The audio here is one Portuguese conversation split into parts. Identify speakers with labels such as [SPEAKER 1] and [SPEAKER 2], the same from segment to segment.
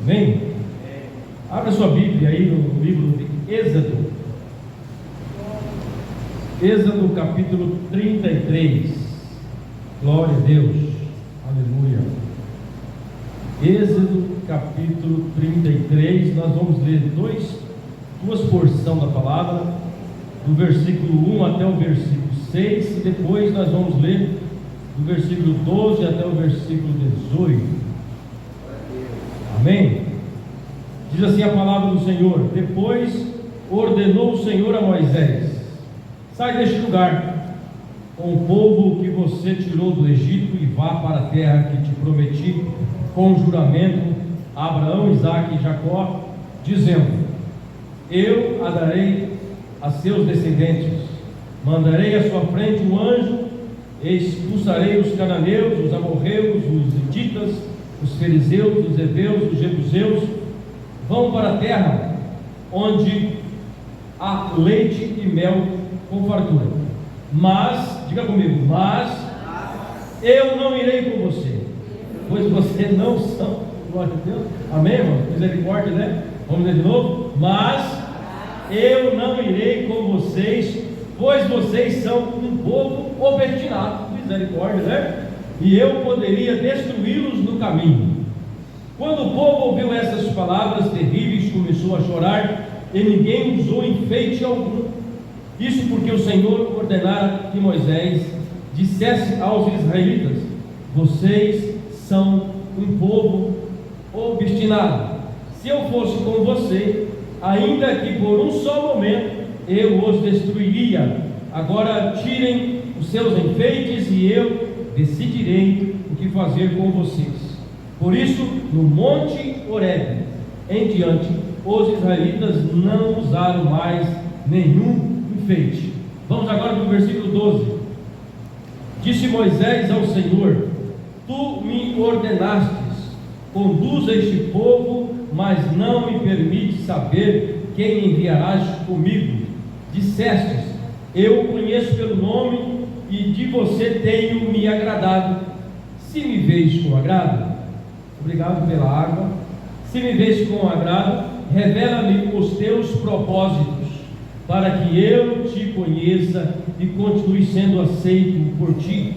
[SPEAKER 1] Amém? Abra sua Bíblia aí no livro de Êxodo. Êxodo capítulo 33. Glória a Deus. Aleluia. Êxodo capítulo 33. Nós vamos ler duas porções da palavra, do versículo 1 até o versículo 6, e depois nós vamos ler do versículo 12 até o versículo 18. Amém? Diz assim a palavra do Senhor: depois ordenou o Senhor a Moisés: sai deste lugar com o povo que você tirou do Egito e vá para a terra que te prometi com juramento a Abraão, Isaque e Jacó, dizendo: eu a darei a seus descendentes, mandarei à sua frente um anjo, e expulsarei os cananeus, os amorreus, os hititas, os fariseus, os heveus, os jebuseus. Vão para a terra onde há leite e mel com fartura. Mas, diga comigo, mas eu não irei com você, pois vocês não são, glória a Deus, amém, irmão? Misericórdia, né? Vamos ler de novo. Mas eu não irei com vocês, pois vocês são um povo obstinado, misericórdia, né? E eu poderia destruí-los no caminho. Quando o povo ouviu essas palavras terríveis, começou a chorar, e ninguém usou enfeite algum. Isso porque o Senhor ordenara que Moisés dissesse aos israelitas: vocês são um povo obstinado. Se eu fosse com você, ainda que por um só momento, eu os destruiria. Agora tirem os seus enfeites e eu decidirei o que fazer com vocês. Por isso, no monte Horebe em diante, os israelitas não usaram mais nenhum enfeite. Vamos agora para o versículo 12. Disse Moisés ao Senhor: tu me ordenastes, conduza este povo, mas não me permite saber quem enviarás comigo. Dissestes: eu o conheço pelo nome, e de você tenho me agradado. Se me veis com agrado, obrigado pela água. Se me veis com agrado, revela-me os teus propósitos, para que eu te conheça e continue sendo aceito por ti.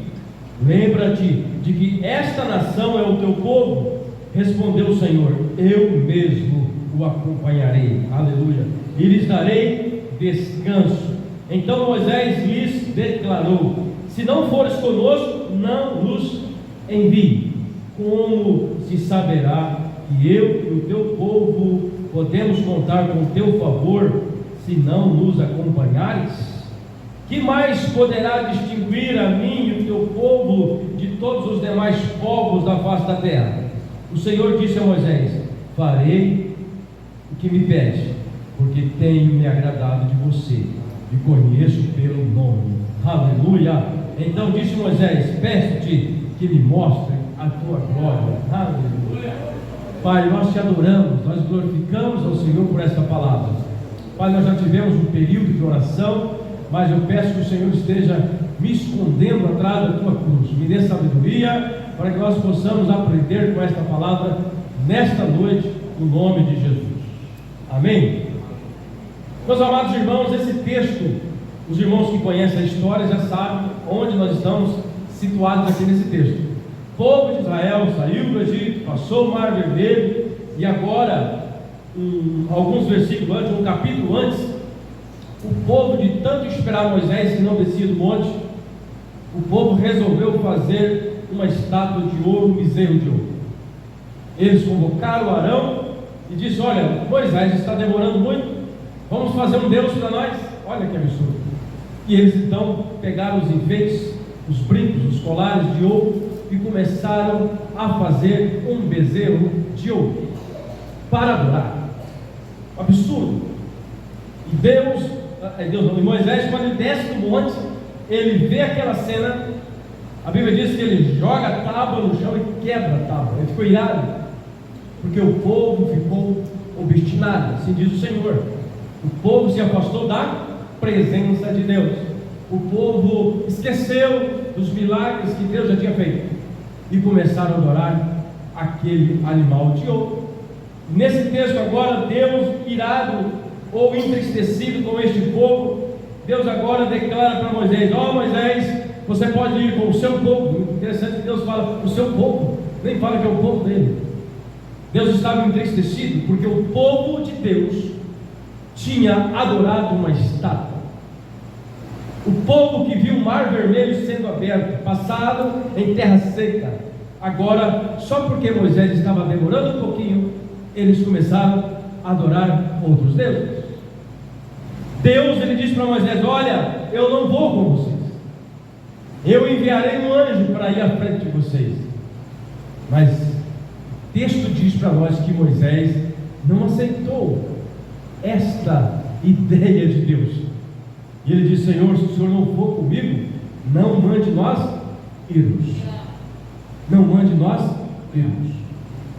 [SPEAKER 1] Lembra-te de que esta nação é o teu povo. Respondeu o Senhor: eu mesmo o acompanharei, aleluia, e lhes darei descanso. Então Moisés lhes declarou: se não fores conosco, não nos envie. Como se saberá que eu e o teu povo podemos contar com o teu favor, se não nos acompanhares? Que mais poderá distinguir a mim e o teu povo de todos os demais povos da face da terra? O Senhor disse a Moisés: farei o que me pede, porque tenho me agradado de você e conheço pelo nome. Aleluia! Então disse Moisés: peço-te que me mostre a tua glória. Aleluia! Pai, nós te adoramos, nós glorificamos ao Senhor por esta palavra. Pai, nós já tivemos um período de oração, mas eu peço que o Senhor esteja me escondendo atrás da tua cruz. Me dê sabedoria para que nós possamos aprender com esta palavra nesta noite, no nome de Jesus. Amém? Meus amados irmãos, esse texto, os irmãos que conhecem a história já sabem onde nós estamos situados aqui nesse texto. O povo de Israel saiu do Egito, passou o Mar Vermelho, e agora, alguns versículos antes, um capítulo antes, o povo, de tanto esperar Moisés que não descia do monte, o povo resolveu fazer uma estátua de ouro, um bezerro de ouro. Eles convocaram Arão e disse: olha, Moisés está demorando muito, vamos fazer um Deus para nós. Olha que absurdo. E eles então pegaram os enfeites, os brincos, os colares de ouro, e começaram a fazer um bezerro de ouro para adorar. Absurdo. E Moisés, quando ele desce do monte, ele vê aquela cena. A Bíblia diz que ele joga a tábua no chão e quebra a tábua. Ele ficou irado, porque o povo ficou obstinado, assim diz o Senhor. O povo se afastou da presença de Deus. O povo esqueceu dos milagres que Deus já tinha feito e começaram a adorar aquele animal de ouro. Nesse texto agora, Deus, irado ou entristecido com este povo, Deus agora declara para Moisés: ó Moisés, você pode ir com o seu povo. Interessante que Deus fala o seu povo, nem fala que é o povo dele. Deus estava entristecido porque o povo de Deus tinha adorado uma estátua. O povo que viu o mar vermelho sendo aberto, passado em terra seca, agora, só porque Moisés estava demorando um pouquinho, eles começaram a adorar outros deuses. Deus, ele diz para Moisés: olha, eu não vou com vocês, eu enviarei um anjo para ir à frente de vocês. Mas o texto diz para nós que Moisés não aceitou esta ideia de Deus, e ele diz: Senhor, se o Senhor não for comigo, não mande nós irmos. Não mande nós irmos.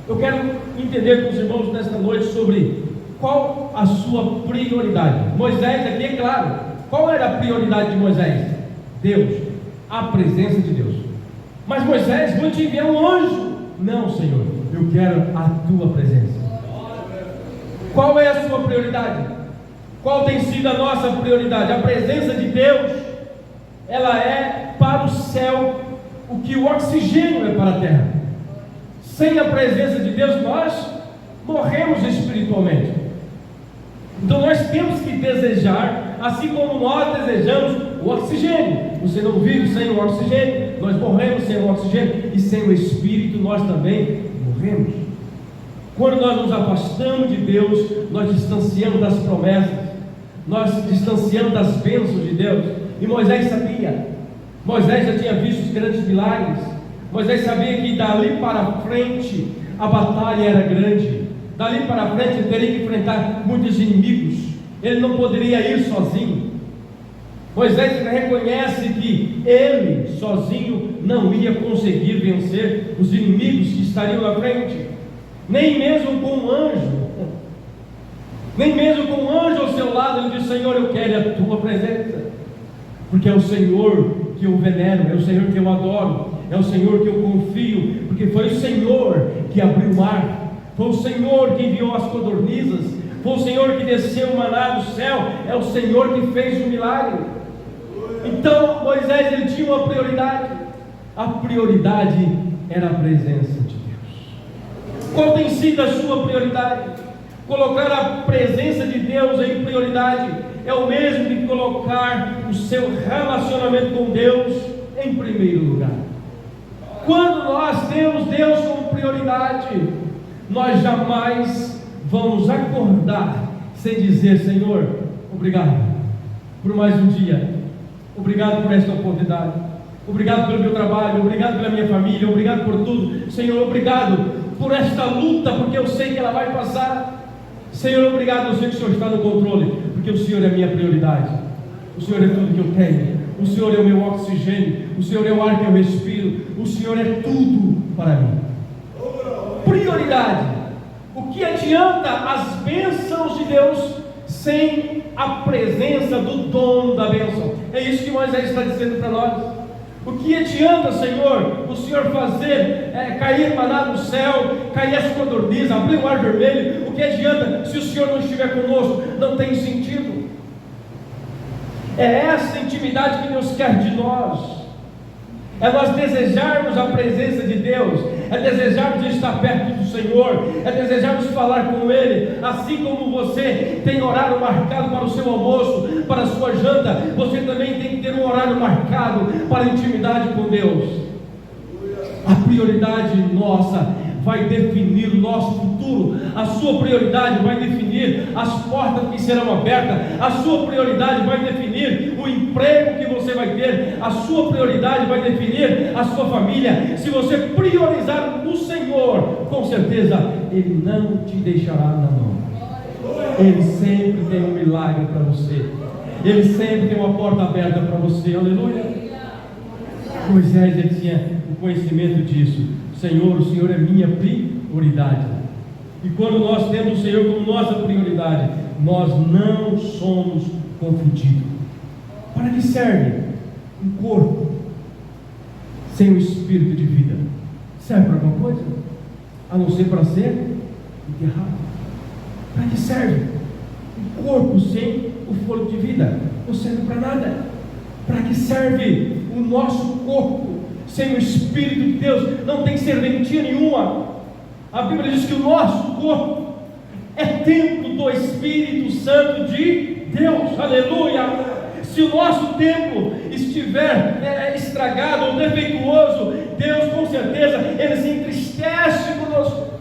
[SPEAKER 1] Eu quero entender com os irmãos nesta noite sobre qual a sua prioridade. Moisés aqui é claro, qual era a prioridade de Moisés? Deus, a presença de Deus. Mas Moisés, vou te enviar um anjo. Não, Senhor, eu quero a tua presença. Qual é a sua prioridade? Qual tem sido a nossa prioridade? A presença de Deus, ela é para o céu o que o oxigênio é para a terra. Sem a presença de Deus, nós morremos espiritualmente. Então nós temos que desejar, assim como nós desejamos o oxigênio. Você não vive sem o oxigênio, nós morremos sem o oxigênio, e sem o Espírito nós também morremos. Quando nós nos afastamos de Deus, nós distanciamos das promessas, nós distanciamos das bênçãos de Deus. E Moisés sabia, Moisés já tinha visto os grandes milagres, Moisés sabia que dali para frente a batalha era grande, dali para frente ele teria que enfrentar muitos inimigos, ele não poderia ir sozinho. Moisés reconhece que ele sozinho não ia conseguir vencer os inimigos que estariam na frente, nem mesmo com um anjo, nem mesmo com um anjo ao seu lado. Ele diz: Senhor, eu quero a tua presença, porque é o Senhor que eu venero, é o Senhor que eu adoro, é o Senhor que eu confio, porque foi o Senhor que abriu o mar, foi o Senhor que enviou as codornizas, foi o Senhor que desceu o maná do céu, é o Senhor que fez o milagre. Então Moisés, ele tinha uma prioridade, a prioridade era a presença de Deus. Qual tem sido a sua prioridade? Colocar a presença de Deus em prioridade é o mesmo que colocar o seu relacionamento com Deus em primeiro lugar. Quando nós temos Deus como prioridade, nós jamais vamos acordar sem dizer: Senhor, obrigado por mais um dia, obrigado por esta oportunidade, obrigado pelo meu trabalho, obrigado pela minha família, obrigado por tudo. Senhor, obrigado por esta luta, porque eu sei que ela vai passar. Senhor, obrigado, eu sei que o Senhor está no controle, porque o Senhor é a minha prioridade, o Senhor é tudo que eu tenho, o Senhor é o meu oxigênio, o Senhor é o ar que eu respiro, o Senhor é tudo para mim. Prioridade. O que adianta as bênçãos de Deus sem a presença do dono da bênção? É isso que Moisés está dizendo para nós. O que adianta, Senhor, o Senhor fazer cair maná do céu, cair as codornizas, abrir o mar vermelho? O que adianta se o Senhor não estiver conosco? Não tem sentido. É essa intimidade que Deus quer de nós. É nós desejarmos a presença de Deus, é desejarmos estar perto do Senhor, é desejarmos falar com Ele. Assim como você tem horário marcado para o seu almoço, para a sua janta, você também tem que ter um horário marcado para a intimidade com Deus. A prioridade nossa vai definir o nosso futuro, a sua prioridade vai definir as portas que serão abertas, a sua prioridade vai definir o emprego que você vai ter, a sua prioridade vai definir a sua família. Se você priorizar no Senhor, com certeza Ele não te deixará na mão. Ele sempre tem um milagre para você, Ele sempre tem uma porta aberta para você. Aleluia. Moisés, ele tinha o conhecimento disso. Senhor, o Senhor é minha prioridade. E quando nós temos o Senhor como nossa prioridade, nós não somos confundidos. Para que serve um corpo sem o espírito de vida? Serve para alguma coisa? A não ser para ser enterrado. Para que serve? O corpo sem o fôlego de vida não serve para nada. Para que serve o nosso corpo sem o Espírito de Deus? Não tem serventia nenhuma. A Bíblia diz que o nosso corpo é templo do Espírito Santo de Deus. Aleluia! Se o nosso templo estiver estragado ou defeituoso, Deus com certeza Ele se entristece conosco.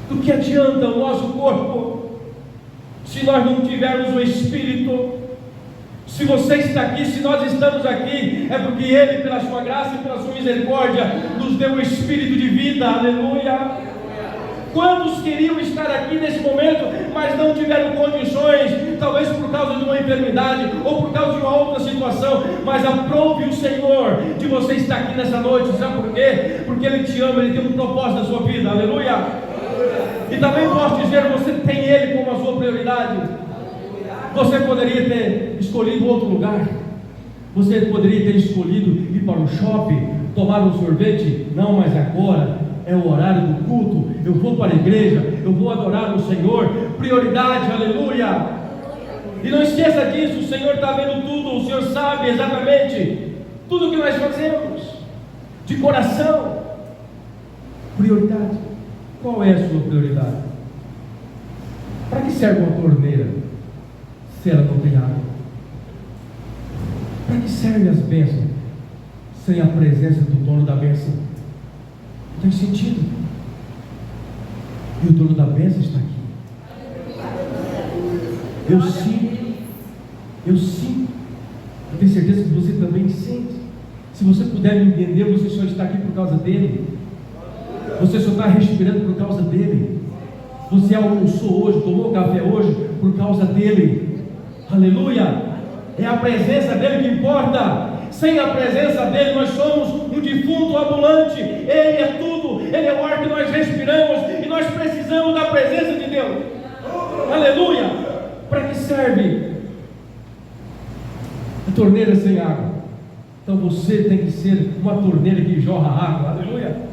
[SPEAKER 1] Do que adianta o nosso corpo se nós não tivermos o Espírito? Se você está aqui, se nós estamos aqui, é porque Ele, pela sua graça e pela sua misericórdia, nos deu o Espírito de vida. Aleluia! Quantos queriam estar aqui nesse momento, mas não tiveram condições, talvez por causa de uma enfermidade ou por causa de uma outra situação? Mas aprove o Senhor de você estar aqui nessa noite. Sabe por quê? Porque Ele te ama, Ele tem um propósito na sua vida. Aleluia! E também posso dizer, você tem Ele como a sua prioridade. Você poderia ter escolhido outro lugar. Você poderia ter escolhido ir para o shopping, tomar um sorvete. Não, mas agora é o horário do culto, eu vou para a igreja, eu vou adorar o Senhor. Prioridade, aleluia. E não esqueça disso, o Senhor está vendo tudo, o Senhor sabe exatamente tudo que nós fazemos, de coração. Prioridade, qual é a sua prioridade? Para que serve uma torneira se ela não tem água? Para que servem as bênçãos sem a presença do dono da bênção? Não tem sentido. E o dono da bênção está aqui. Eu sinto. Eu tenho certeza que você também sente. Se você puder me entender, você só está aqui por causa dele. Você só está respirando por causa dele. Você almoçou hoje, tomou café hoje por causa dele. Aleluia! É a presença dele que importa. Sem a presença dele nós somos um defunto ambulante. Ele é tudo, ele é o ar que nós respiramos, e nós precisamos da presença de Deus. Aleluia! Para que serve a torneira sem água? Então você tem que ser uma torneira que jorra água. Aleluia!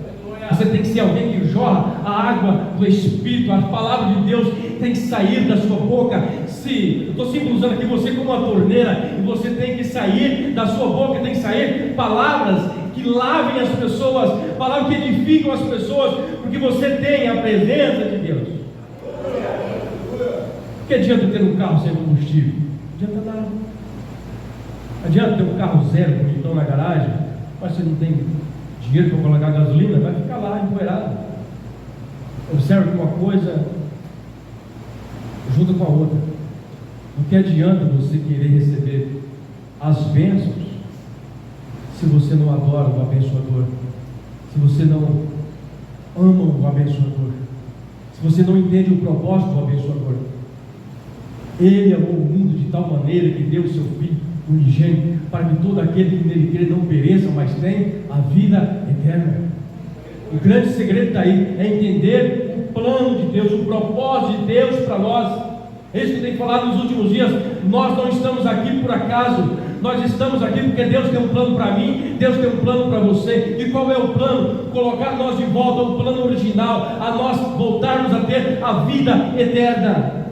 [SPEAKER 1] Você tem que ser alguém que jorra a água do Espírito. A palavra de Deus tem que sair da sua boca. Eu estou sempre usando aqui você como uma torneira, e você tem que sair da sua boca, tem que sair palavras que lavem as pessoas, palavras que edificam as pessoas, porque você tem a presença de Deus. Que adianta ter um carro sem combustível? Não adianta nada. Adianta ter um carro zero bonitão na garagem, mas você não tem dinheiro para colocar gasolina, vai ficar lá empoeirado. Observe que uma coisa junto com a outra. Não que adianta você querer receber as bênçãos se você não adora o abençoador, se você não ama o abençoador, se você não entende o propósito do abençoador. Ele amou o mundo de tal maneira que deu o seu Filho unigênito, para que todo aquele que nele crê não pereça, mas tenha a vida eterna. O grande segredo está aí, é entender o plano de Deus, o propósito de Deus para nós. É isso que eu tenho falado nos últimos dias. Nós não estamos aqui por acaso, nós estamos aqui porque Deus tem um plano para mim, Deus tem um plano para você. E qual é o plano? Colocar nós de volta ao plano original, a nós voltarmos a ter a vida eterna.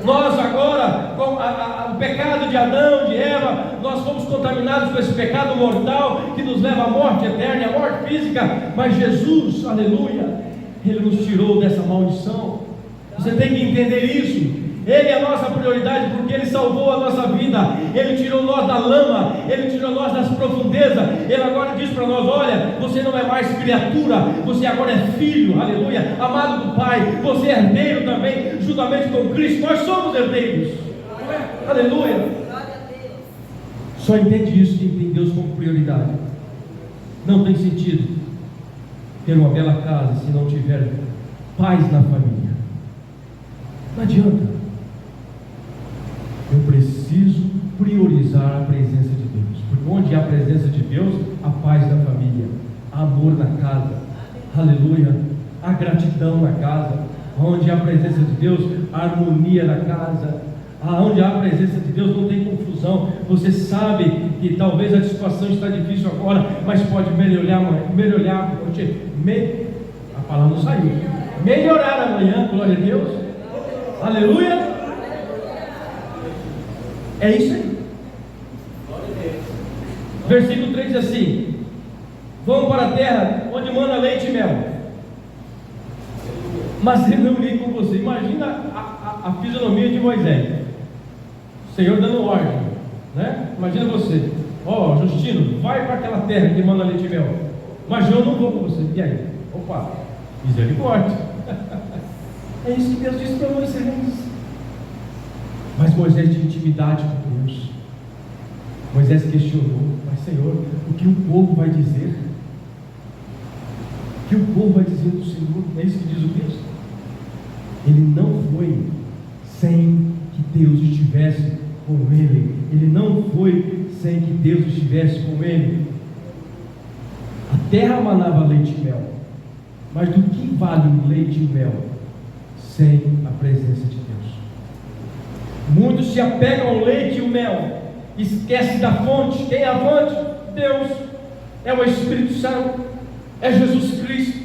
[SPEAKER 1] Nós agora, com o pecado de Adão, de Eva, nós fomos contaminados com esse pecado mortal que nos leva à morte eterna, à morte física. Mas Jesus, aleluia, Ele nos tirou dessa maldição. Você tem que entender isso. Ele é a nossa prioridade, porque Ele salvou a nossa vida. Ele tirou nós da lama, Ele tirou nós das profundezas. Ele agora diz para nós: olha, você não é mais criatura, você agora é filho, aleluia, amado do Pai. Você é herdeiro também, juntamente com Cristo. Nós somos herdeiros, aleluia. Só entende isso quem tem Deus como prioridade. Não tem sentido ter uma bela casa se não tiver paz na família. Não adianta. Eu preciso priorizar a presença de Deus, porque onde há a presença de Deus, a paz na família, amor na casa, aleluia, a gratidão na casa. Onde há a presença de Deus, a harmonia na casa. Onde há a presença de Deus não tem confusão. Você sabe que talvez a situação está difícil agora, mas pode melhorar, a palavra não saiu, melhorar amanhã, glória a Deus, aleluia. É isso aí. Versículo 3 diz assim: vão para a terra onde manda leite e mel, mas eu não irei com você. Imagina a fisionomia de Moisés, o Senhor dando ordem, né? Imagina você, ó, Justino, vai para aquela terra que manda leite e mel, mas eu não vou com você. E aí? Opa, misericórdia. É isso que Deus disse para Moisés. Mas Moisés tinha intimidade com Deus. Moisés questionou: mas Senhor, o que o povo vai dizer? O que o povo vai dizer do Senhor? É isso que diz o texto. Ele não foi sem que Deus estivesse com ele. Ele não foi sem que Deus estivesse com ele. A terra manava leite e mel, mas do que vale o leite e mel sem a presença de Deus? Muitos se apegam ao leite e o mel, esquece da fonte. Quem é a fonte? Deus. É o Espírito Santo, é Jesus Cristo.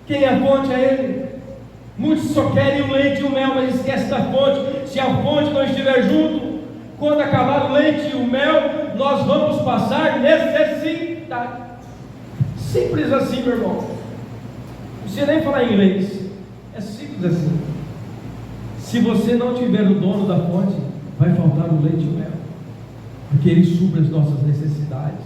[SPEAKER 1] Quem é a fonte? É Ele. Muitos só querem o leite e o mel, mas esquece da fonte. Se a fonte não estiver junto, quando acabar o leite e o mel, nós vamos passar necessidade. Simples assim, meu irmão. Não precisa nem falar inglês. É simples assim. Se você não tiver o dono da fonte, vai faltar o leite e o mel, porque Ele supre as nossas necessidades.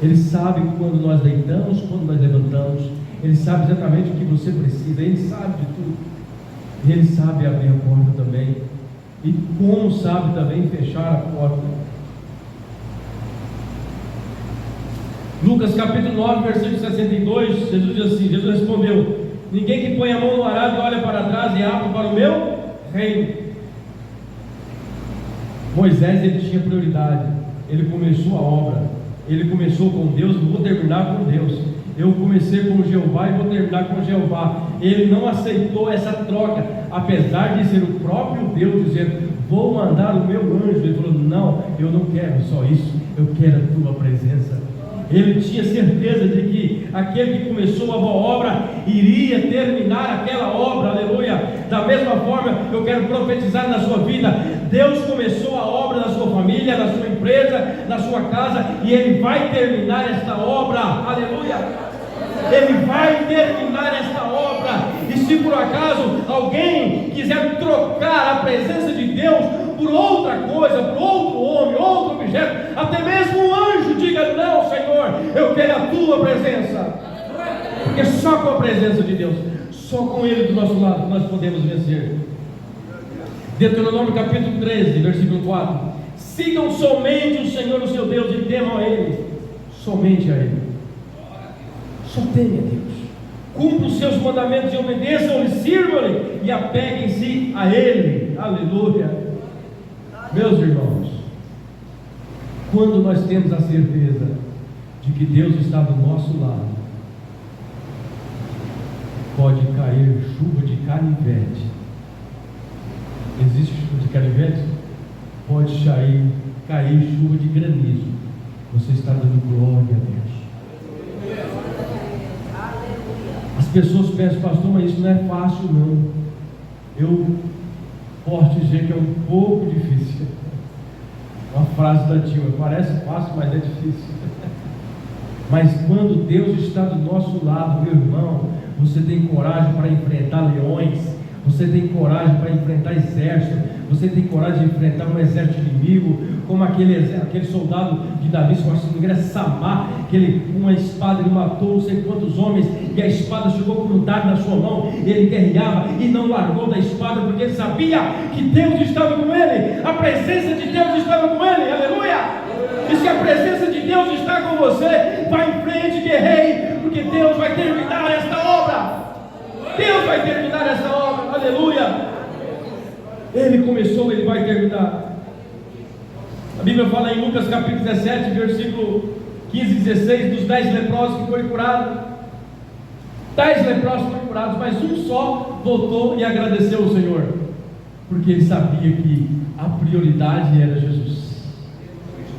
[SPEAKER 1] Ele sabe quando nós deitamos, quando nós levantamos. Ele sabe exatamente o que você precisa. Ele sabe de tudo. Ele sabe abrir a porta também, e como sabe também fechar a porta. Lucas capítulo 9, versículo 62, Jesus diz assim: Jesus respondeu: ninguém que põe a mão no arado e olha para trás é apto para o meu reino. Moisés, ele tinha prioridade. Ele começou a obra. Ele começou com Deus, vou terminar com Deus. Eu comecei com Jeová e vou terminar com Jeová. Ele não aceitou essa troca, apesar de ser o próprio Deus dizendo: vou mandar o meu anjo. Ele falou: não, eu não quero só isso, eu quero a tua presença. Ele tinha certeza de que aquele que começou a boa obra iria terminar aquela obra, aleluia. Da mesma forma, eu quero profetizar na sua vida: Deus começou a obra na sua família, na sua empresa, na sua casa, e Ele vai terminar esta obra, aleluia. Ele vai terminar esta obra. E se por acaso alguém quiser trocar a presença de Deus por outra coisa, por outro homem, outro objeto, até mesmo um anjo, diga: não, Senhor, eu quero a tua presença. Porque só com a presença de Deus, só com Ele do nosso lado, nós podemos vencer. Deuteronômio capítulo 13, versículo 4: sigam somente o Senhor, o seu Deus, e temam a Ele, somente a Ele. Só teme a Deus, cumpram os seus mandamentos e obedeçam-lhe, sirvam-lhe e apeguem-se a Ele, aleluia. Meus irmãos, quando nós temos a certeza de que Deus está do nosso lado, pode cair chuva de canivete. Existe chuva de canivete? Pode cair chuva de granizo. Você está dando glória a Deus. As pessoas pensam: pastor, mas isso não é fácil não. Eu posso dizer que é um pouco difícil. Uma frase da Dilma: parece fácil, mas é difícil. Mas quando Deus está do nosso lado, meu irmão, você tem coragem para enfrentar leões, você tem coragem para enfrentar exército, você tem coragem de enfrentar um exército inimigo, como aquele soldado de Davi, se não me engano é Samar, que com uma espada ele matou não sei quantos homens, e a espada chegou grudada na sua mão, ele guerreava e não largou da espada, porque ele sabia que Deus estava com ele, a presença de Deus estava com ele, aleluia. E se a presença de Deus está com você, vai em frente, guerreie, porque Deus vai terminar esta obra. Deus vai terminar esta obra, aleluia. Ele começou, Ele vai terminar. A Bíblia fala em Lucas capítulo 17, versículo 15 e 16, dos 10 leprosos que foram curados. 10 leprosos foram curados, mas um só voltou e agradeceu ao Senhor, porque ele sabia que a prioridade era Jesus.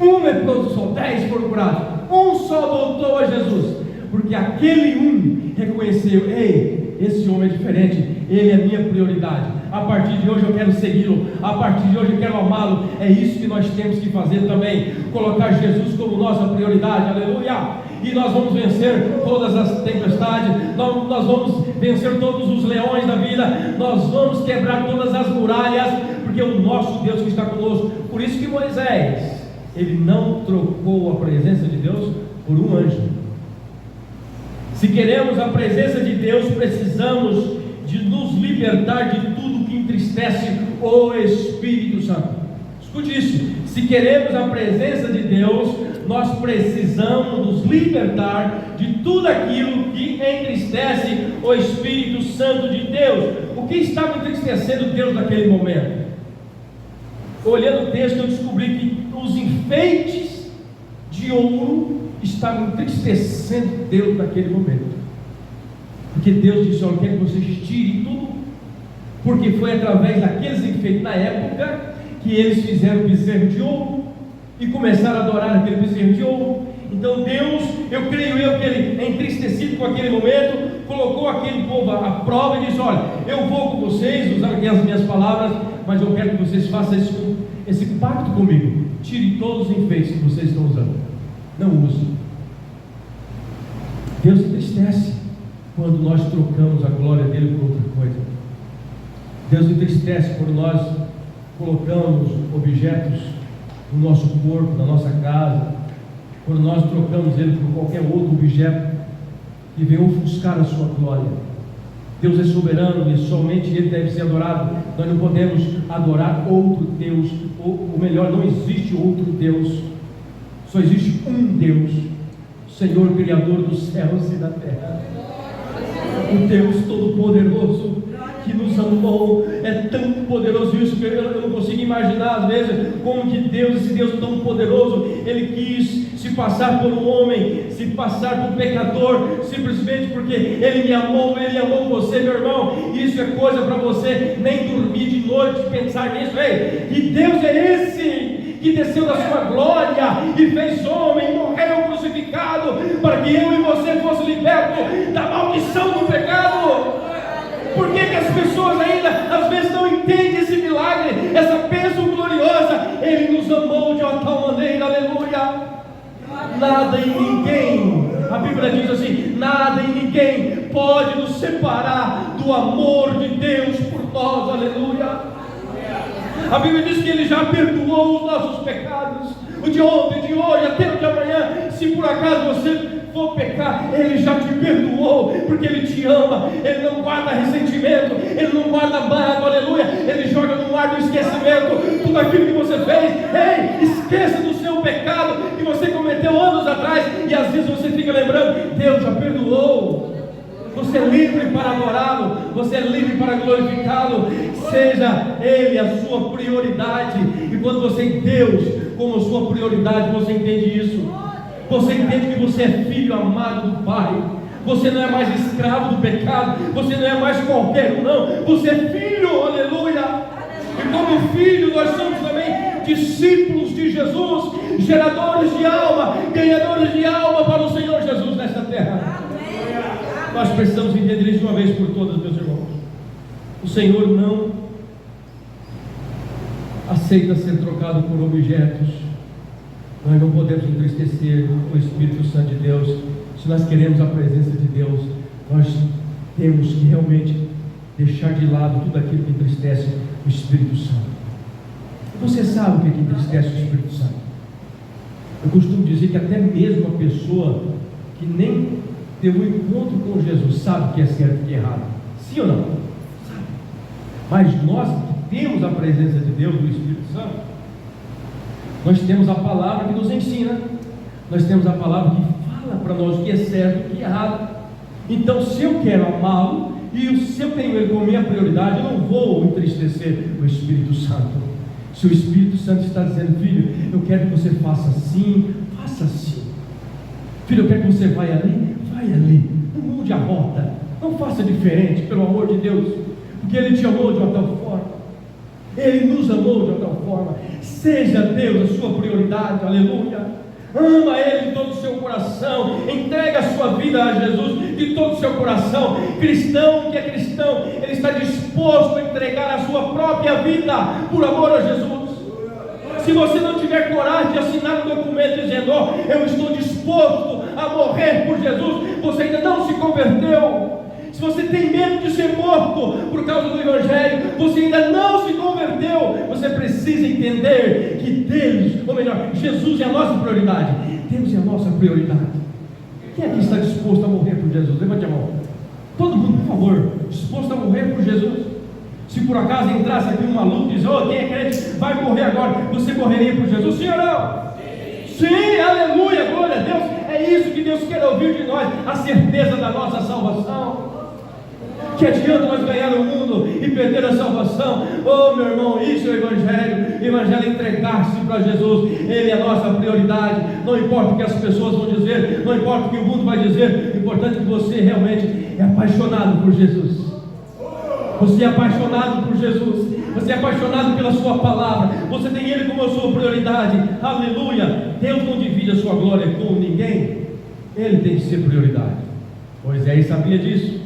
[SPEAKER 1] Um leproso só, 10 foram curados, um só voltou a Jesus, porque aquele um reconheceu: ei, esse homem é diferente, ele é minha prioridade. A partir de hoje eu quero segui-lo, a partir de hoje eu quero amá-lo. É isso que nós temos que fazer também, colocar Jesus como nossa prioridade, aleluia. E nós vamos vencer todas as tempestades, nós vamos vencer todos os leões da vida, nós vamos quebrar todas as muralhas, porque é o nosso Deus que está conosco. Por isso que Moisés, ele não trocou a presença de Deus por um anjo. Se queremos a presença de Deus, precisamos de nos libertar de tudo que entristece o Espírito Santo. Escute isso: se queremos a presença de Deus, nós precisamos nos libertar de tudo aquilo que entristece o Espírito Santo de Deus. O que estava entristecendo Deus naquele momento? Olhando o texto, eu descobri que os enfeites de ouro estavam entristecendo Deus naquele momento. Porque Deus disse: olha, eu quero que vocês tirem tudo, porque foi através daqueles enfeites na época que eles fizeram o bezerro de ouro e começaram a adorar aquele bezerro de ouro. Então Deus, eu creio que Ele é entristecido com aquele momento, colocou aquele povo à prova e disse: olha, eu vou com vocês, usar aqui as minhas palavras, mas eu quero que vocês façam esse pacto comigo. Tirem todos os enfeites que vocês estão usando, não usem. Deus entristece quando nós trocamos a glória dele por outra coisa. Deus entristece quando nós colocamos objetos no nosso corpo, na nossa casa, quando nós trocamos ele por qualquer outro objeto que vem ofuscar a sua glória. Deus é soberano e somente Ele deve ser adorado. Nós não podemos adorar outro Deus, ou melhor, não existe outro Deus, só existe um Deus, Senhor Criador dos céus e da terra, o Deus Todo-Poderoso que nos amou. É tão poderoso isso que eu não consigo imaginar às vezes como que Deus, esse Deus tão poderoso, Ele quis se passar por um homem, se passar por um pecador, simplesmente porque Ele me amou, Ele amou você, meu irmão. Isso é coisa para você nem dormir de noite pensar nisso. Ei, que Deus é esse que desceu da sua glória e fez homem, morreu crucificado para que eu e você fosse libertos da maldição do pecado? Por que as pessoas ainda às vezes não entendem esse milagre, essa bênção gloriosa? Ele nos amou de uma tal maneira, aleluia. Nada e ninguém, a Bíblia diz assim: nada e ninguém pode nos separar do amor de Deus por nós, aleluia. A Bíblia diz que Ele já perdoou os nossos pecados, o de ontem, de hoje, até o de amanhã. Se por acaso você for pecar, Ele já te perdoou, porque Ele te ama. Ele não guarda ressentimento, Ele não guarda mágoa, aleluia. Ele joga no mar do esquecimento tudo aquilo que você fez. Ei, esqueça do seu pecado que você cometeu anos atrás, e às vezes você fica lembrando, Deus já perdoou. Você é livre para adorá-lo, você é livre para glorificá-lo. Seja Ele a sua prioridade. E quando você tem Deus como sua prioridade, você entende isso. Você entende que você é filho amado do Pai. Você não é mais escravo do pecado, você não é mais qualquer um, não. Você é filho, aleluia. E como filho, nós somos também discípulos de Jesus, geradores de alma, ganhadores de alma para o Senhor Jesus nesta terra. Nós precisamos entender isso de uma vez por todas, meus irmãos. O Senhor não aceita ser trocado por objetos. Nós não podemos entristecer o Espírito Santo de Deus. Se nós queremos a presença de Deus, nós temos que realmente deixar de lado tudo aquilo que entristece o Espírito Santo. Você sabe o que entristece o Espírito Santo? Eu costumo dizer que até mesmo a pessoa que nem teve um encontro com Jesus sabe o que é certo e o que é errado. Sim ou não? Sabe. Mas nós que temos a presença de Deus, do Espírito Santo, nós temos a palavra que nos ensina, nós temos a palavra que fala para nós o que é certo e o que é errado. Então, se eu quero amá-lo e se eu tenho ele como minha prioridade, eu não vou entristecer o Espírito Santo. Se o Espírito Santo está dizendo: filho, eu quero que você faça assim, faça assim. Filho, eu quero que você vai ali, vai ali. Não mude a rota, não faça diferente, pelo amor de Deus, porque Ele te amou de uma tal forma, Ele nos amou de uma tal forma. Seja Deus a sua prioridade, aleluia. ama Ele de todo o seu coração, entrega a sua vida a Jesus de todo o seu coração. Cristão que é cristão, ele está disposto a entregar a sua própria vida por amor a Jesus. Se você não tiver coragem de assinar um documento dizendo: eu estou disposto a morrer por Jesus, você ainda não se converteu. Se você tem medo de ser morto por causa do Evangelho, você ainda não se converteu. Você precisa entender que Deus, ou melhor, Jesus é a nossa prioridade. Deus é a nossa prioridade. Quem aqui está disposto a morrer por Jesus? Levante a mão. Todo mundo, por favor, disposto a morrer por Jesus. Se por acaso entrasse aqui um maluco e diz: quem é crente vai morrer agora, você morreria por Jesus? Sim ou não? Sim, aleluia, glória a Deus. É isso que Deus quer ouvir de nós, a certeza da nossa salvação. Que adianta nós ganhar o mundo e perder a salvação? Meu irmão, isso é o Evangelho. O Evangelho é entregar-se para Jesus. Ele é a nossa prioridade. Não importa o que as pessoas vão dizer, não importa o que o mundo vai dizer, o importante é que você realmente é apaixonado por Jesus. Você é apaixonado por Jesus, você é apaixonado pela sua palavra, você tem Ele como a sua prioridade. Aleluia. Deus não divide a sua glória com ninguém. Ele tem que ser prioridade. Moisés sabia disso.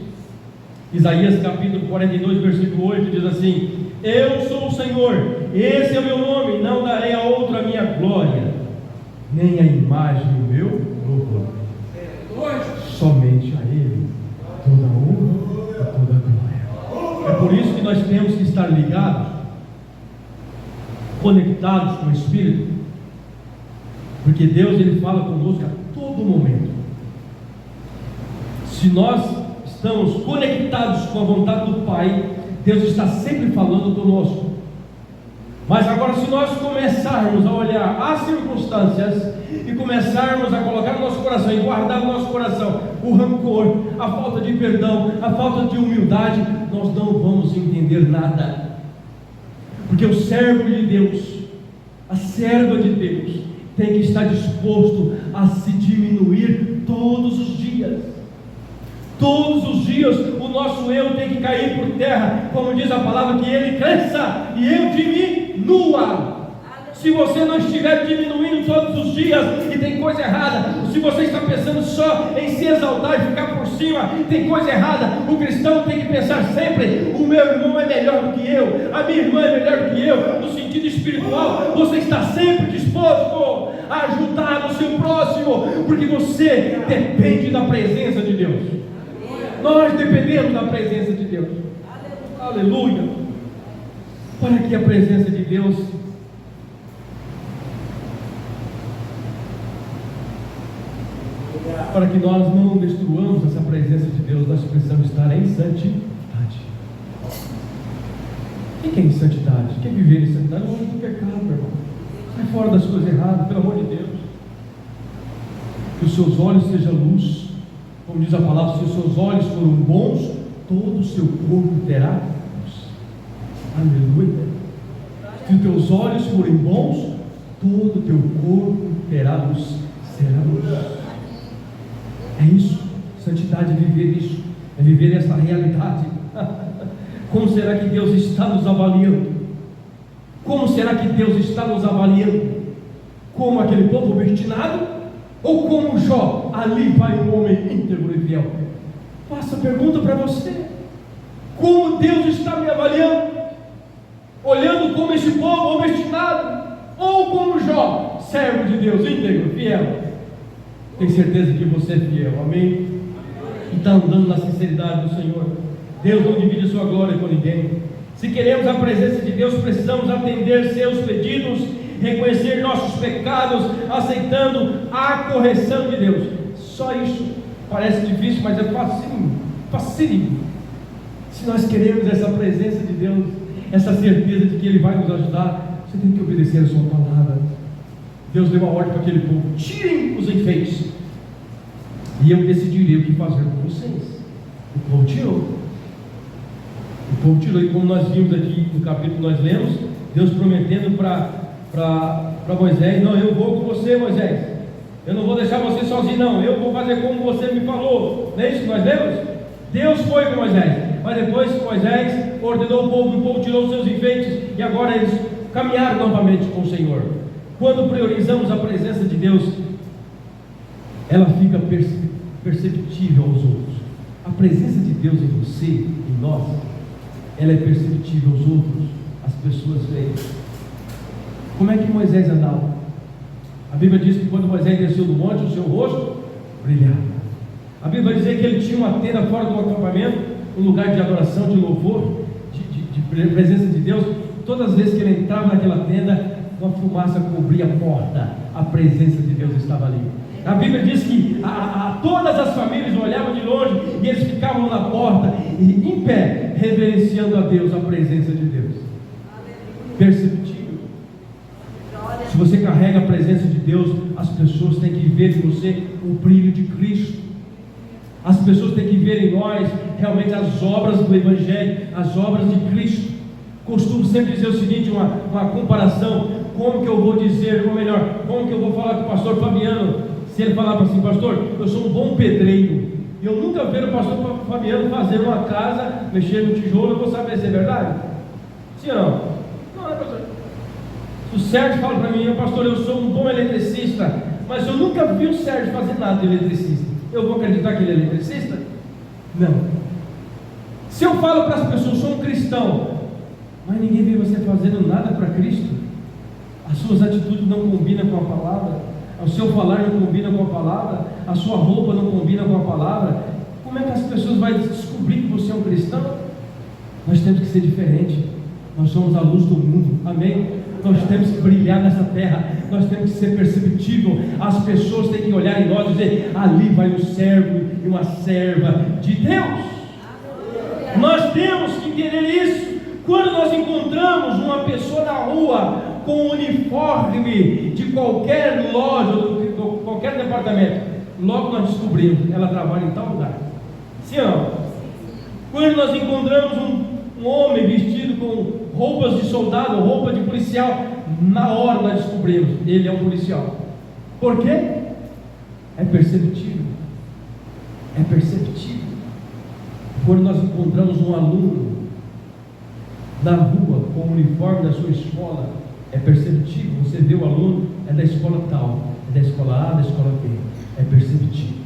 [SPEAKER 1] Isaías capítulo 42 versículo 8 diz assim: eu sou o Senhor, esse é o meu nome, não darei a outro a minha glória, nem a imagem do meu louvor. Somente a Ele toda a honra e toda a glória. É por isso que nós temos que estar ligados, conectados com o Espírito, porque Deus ele fala conosco a todo momento. Se nós estamos conectados com a vontade do Pai, Deus está sempre falando conosco. Mas agora, se nós começarmos a olhar as circunstâncias e começarmos a colocar no nosso coração e guardar no nosso coração o rancor, a falta de perdão, a falta de humildade, nós não vamos entender nada. Porque o servo de Deus, a serva de Deus, tem que estar disposto a se diminuir todos os dias. Todos os dias o nosso eu tem que cair por terra, como diz a palavra, que ele cresça e eu diminua. Se você não estiver diminuindo todos os dias, e tem coisa errada. Se você está pensando só em se exaltar e ficar por cima, tem coisa errada. O cristão tem que pensar sempre: o meu irmão é melhor do que eu, a minha irmã é melhor do que eu. No sentido espiritual, você está sempre disposto a ajudar o seu próximo, porque você depende da presença de Deus. Nós dependemos da presença de Deus. Aleluia. Para que a presença de Deus para que nós não destruamos essa presença de Deus, nós precisamos estar em santidade. O que é em santidade? O que é viver em santidade? Longe do pecado, meu irmão. Sai fora das coisas erradas, pelo amor de Deus. Que os seus olhos sejam luz. Como diz a palavra: se os seus olhos forem bons, todo o seu corpo terá luz. Aleluia. Se os teus olhos forem bons, todo o teu corpo terá luz. Será luz. É isso. Santidade é viver isso. É viver essa realidade. Como será que Deus está nos avaliando? Como será que Deus está nos avaliando? Como aquele povo obstinado? Ou como Jó? Ali vai um homem íntegro e fiel. Faça a pergunta para você: como Deus está me avaliando? Olhando como esse povo obstinado? Ou como Jó, servo de Deus, íntegro, fiel? Tenho certeza que você é fiel, amém? E está andando na sinceridade do Senhor. Deus não divide a sua glória com ninguém. Se queremos a presença de Deus, precisamos atender seus pedidos, reconhecer nossos pecados, aceitando a correção de Deus. Só isso. Parece difícil, mas é facinho, facílimo. Se nós queremos essa presença de Deus, essa certeza de que Ele vai nos ajudar, você tem que obedecer a sua palavra. Deus deu uma ordem para aquele povo: tirem os enfeites, e eu decidirei o que fazer com vocês. O povo tirou. O povo tirou, e como nós vimos aqui no capítulo, nós lemos Deus prometendo para Moisés: não, eu vou com você, Moisés, eu não vou deixar você sozinho, não, eu vou fazer como você me falou. Não é isso que nós lemos? Deus foi com Moisés, mas depois que Moisés ordenou o povo tirou os seus enfeites, e agora eles caminharam novamente com o Senhor. Quando priorizamos a presença de Deus, ela fica perceptível aos outros. A presença de Deus em você, em nós, ela é perceptível aos outros. As pessoas veem. Como é que Moisés andava? A Bíblia diz que quando Moisés desceu do monte, o seu rosto brilhava. A Bíblia vai dizer que ele tinha uma tenda fora do acampamento, um lugar de adoração, de louvor, de presença de Deus. Todas as vezes que ele entrava naquela tenda, uma fumaça cobria a porta, a presença de Deus estava ali. A Bíblia diz que todas as famílias olhavam de longe e eles ficavam na porta, e em pé, reverenciando a Deus, a presença de Deus. Perceptível. Se você carrega a presença de Deus, as pessoas têm que ver em você o brilho de Cristo. As pessoas têm que ver em nós realmente as obras do Evangelho, as obras de Cristo. Costumo sempre dizer o seguinte, uma comparação: como que eu vou dizer, ou melhor, como que eu vou falar com o pastor Fabiano, se ele falar assim: pastor, eu sou um bom pedreiro, e eu nunca vi o pastor Fabiano fazer uma casa, mexer no tijolo, eu vou saber se é verdade? Sim ou não? Não, né, pastor? Se o Sérgio fala para mim: pastor, eu sou um bom eletricista, mas eu nunca vi o Sérgio fazer nada de eletricista, eu vou acreditar que ele é eletricista? Não. Se eu falo para as pessoas: sou um cristão, mas ninguém vê você fazendo nada para Cristo, as suas atitudes não combinam com a palavra, o seu falar não combina com a palavra, a sua roupa não combina com a palavra, como é que as pessoas vão descobrir que você é um cristão? Nós temos que ser diferente. Nós somos a luz do mundo, amém? Nós temos que brilhar nessa terra, nós temos que ser perceptível. As pessoas têm que olhar em nós e dizer: ali vai um servo e uma serva de Deus. Nós temos que entender isso. Quando nós encontramos uma pessoa na rua com um uniforme de qualquer loja, ou qualquer departamento, logo nós descobrimos: ela trabalha em tal lugar. Sim ou não? Quando nós encontramos um homem vestido com roupas de soldado, roupa de policial, na hora nós descobrimos: ele é um policial. Por quê? É perceptível. É perceptível. Quando nós encontramos um aluno na rua com o uniforme da sua escola, é perceptível. Você vê o aluno, é da escola tal, é da escola A, da escola B, é perceptível.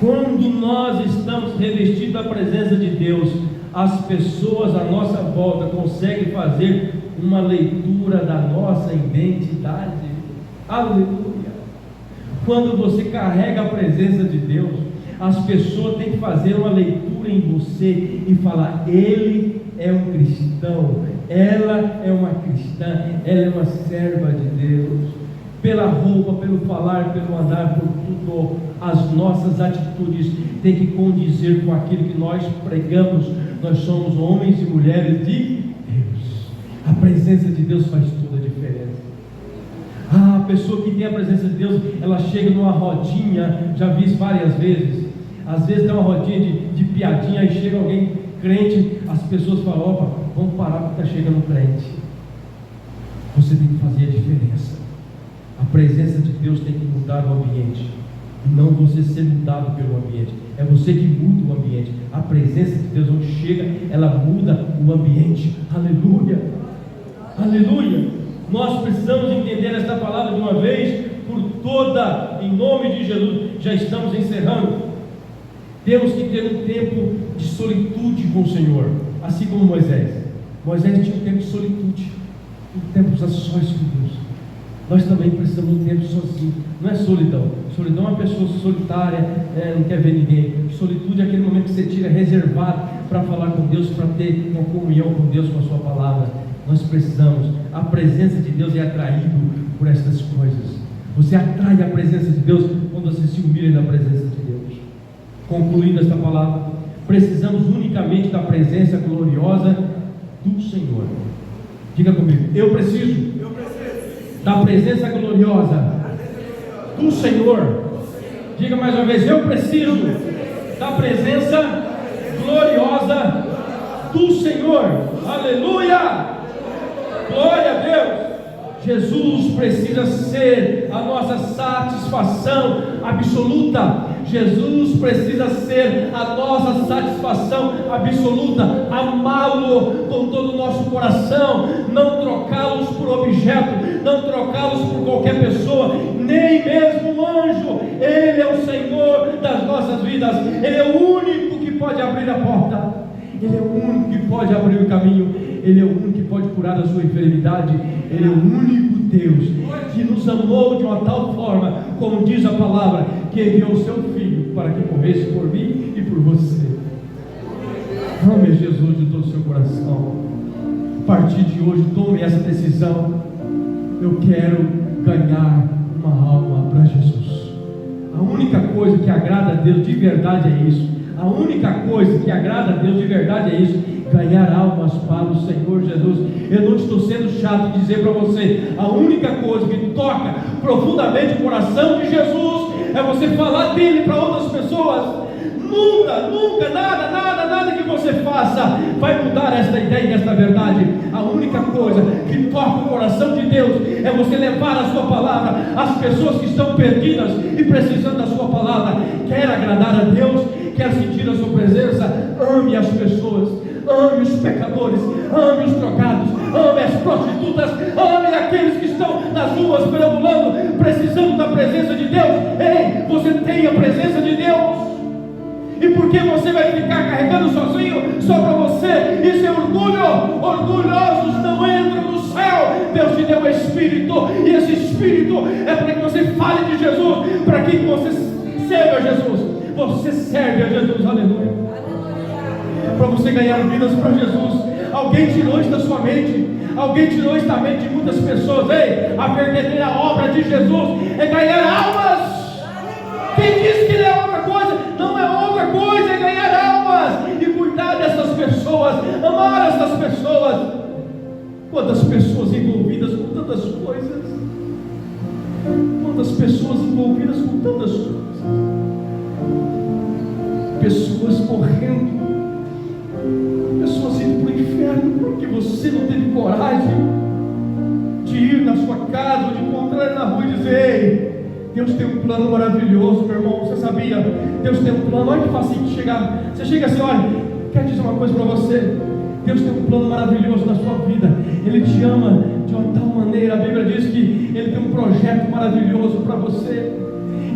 [SPEAKER 1] Quando nós estamos revestidos da presença de Deus, as pessoas à nossa volta conseguem fazer uma leitura da nossa identidade. Aleluia! Quando você carrega a presença de Deus, as pessoas têm que fazer uma leitura em você e falar: ele é um cristão, ela é uma cristã, ela é uma serva de Deus. Pela roupa, pelo falar, pelo andar, por tudo, as nossas atitudes têm que condizer com aquilo que nós pregamos. Nós somos homens e mulheres de Deus. A presença de Deus faz toda a diferença. A pessoa que tem a presença de Deus, ela chega numa rodinha, já vi isso várias vezes. Às vezes tem uma rodinha de piadinha, aí chega alguém crente, as pessoas falam: opa, vamos parar porque está chegando um crente. Você tem que fazer a diferença. A presença de Deus tem que mudar o ambiente, e não você ser mudado pelo ambiente. É você que muda o ambiente. A presença de Deus, onde chega, ela muda o ambiente. Aleluia, aleluia. Nós precisamos entender esta palavra de uma vez por toda, em nome de Jesus. Já estamos encerrando. Temos que ter um tempo de solitude com o Senhor, assim como Moisés. Moisés tinha um tempo de solitude, um tempo a sós com Deus. Nós também precisamos de um tempo sozinho. Não é solidão. Solidão é uma pessoa solitária, não quer ver ninguém. Solitude é aquele momento que você tira reservado para falar com Deus, para ter uma comunhão com Deus, com a sua palavra. Nós precisamos. A presença de Deus é atraído por estas coisas. Você atrai a presença de Deus quando você se humilha na presença de Deus. Concluindo esta palavra, precisamos unicamente da presença gloriosa do Senhor. Diga comigo: eu preciso da presença gloriosa do Senhor. Diga mais uma vez: eu preciso da presença gloriosa do Senhor. Aleluia! Glória a Deus! Jesus precisa ser a nossa satisfação absoluta. Jesus precisa ser a nossa satisfação absoluta. Amá-lo com todo o nosso coração, não trocá-los por objeto, não trocá-los por qualquer pessoa, nem mesmo um anjo. Ele é o Senhor das nossas vidas. Ele é o único que pode abrir a porta. Ele é o único que pode abrir o caminho. Ele é o único que pode curar a sua enfermidade. Ele é o único Deus que nos amou de uma tal forma, como diz a palavra, que enviou o seu Filho para que morresse por mim e por você. Ame Jesus de todo o seu coração. A partir de hoje, tome essa decisão. Eu quero ganhar uma alma para Jesus. A única coisa que agrada a Deus de verdade é isso. A única coisa que agrada a Deus de verdade é isso: ganhar almas para o Senhor Jesus. Eu não estou sendo chato de dizer para você, a única coisa que toca profundamente o coração de Jesus é você falar dele para outras pessoas. Nunca, nada que você faça vai mudar esta ideia e esta verdade. A única coisa que toca o coração de Deus é você levar a sua palavra às pessoas que estão perdidas e precisando da sua palavra. Quer agradar a Deus? Quer sentir a sua presença? Ame as pessoas, ame os pecadores, ame os drogados, ame as prostitutas, ame aqueles que estão nas ruas perambulando, precisando da presença de Deus. Ei, você tem a presença de Deus. E por que você vai ficar carregando sozinho, só para você? Isso é orgulho. Orgulhosos não entram no céu. Deus te deu o Espírito, e esse Espírito é para que você fale de Jesus, para que você serve a Jesus. Você serve a Jesus, aleluia. Para você ganhar vidas para Jesus. Alguém tirou isso da sua mente. Alguém tirou isso da mente de muitas pessoas. Ei, a verdadeira obra de Jesus é ganhar almas. Quem disse que ele é outra coisa? Não é outra coisa, é ganhar almas e cuidar dessas pessoas, amar essas pessoas. Quantas pessoas envolvidas com tantas coisas, quantas pessoas envolvidas com tantas coisas, pessoas morrendo, pessoas indo para o inferno porque você não teve coragem de ir na sua casa, de encontrar ele na rua e dizer: ei, Deus tem um plano maravilhoso, meu irmão. Você sabia? Deus tem um plano. Olha que facinho de chegar. Você chega assim: olha, quero dizer uma coisa para você. Deus tem um plano maravilhoso na sua vida. Ele te ama de uma tal maneira. A Bíblia diz que Ele tem um projeto maravilhoso para você.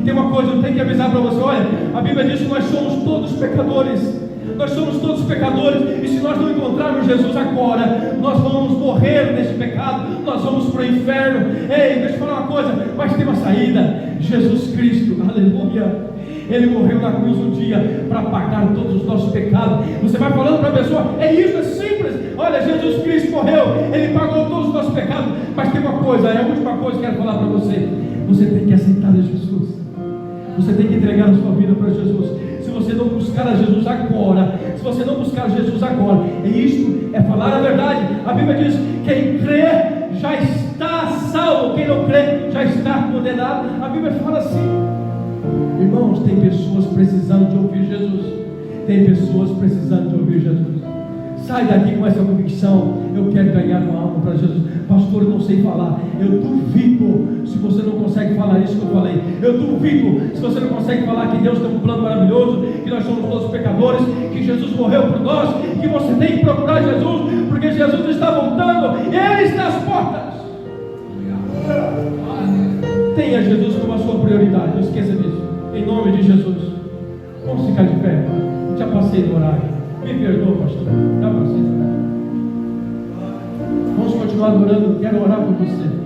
[SPEAKER 1] Tem uma coisa, eu tenho que avisar para você. Olha, a Bíblia diz que nós somos todos pecadores. Nós somos todos pecadores, e se nós não encontrarmos Jesus agora, nós vamos morrer nesse pecado, nós vamos para o inferno. Ei, deixa eu falar uma coisa, mas tem uma saída: Jesus Cristo, aleluia. Ele morreu na cruz um dia para pagar todos os nossos pecados. Você vai falando para a pessoa: é isso, é simples. Olha, Jesus Cristo morreu, Ele pagou todos os nossos pecados. Mas tem uma coisa, é a última coisa que eu quero falar para você: você tem que aceitar Jesus. Você tem que entregar a sua vida para Jesus. Se você não buscar a Jesus agora, se você não buscar Jesus agora, isto é falar a verdade. A Bíblia diz: quem crê já está salvo, quem não crê já está condenado. A Bíblia fala assim. Irmãos, tem pessoas precisando de ouvir Jesus. Tem pessoas precisando de ouvir Jesus. Sai daqui com essa convicção: eu quero ganhar uma alma para Jesus. Pastor, eu não sei falar. Eu duvido se você não consegue falar isso que eu falei. Eu duvido se você não consegue falar que Deus tem um plano maravilhoso, que nós somos todos pecadores, que Jesus morreu por nós, que você tem que procurar Jesus, porque Jesus está voltando e Ele está às portas. Tenha Jesus como a sua prioridade, não esqueça disso. Em nome de Jesus. Vamos ficar de pé. Já passei do horário. Me perdoa, pastor. Já passei do horário. Vamos continuar adorando. Quero orar por você.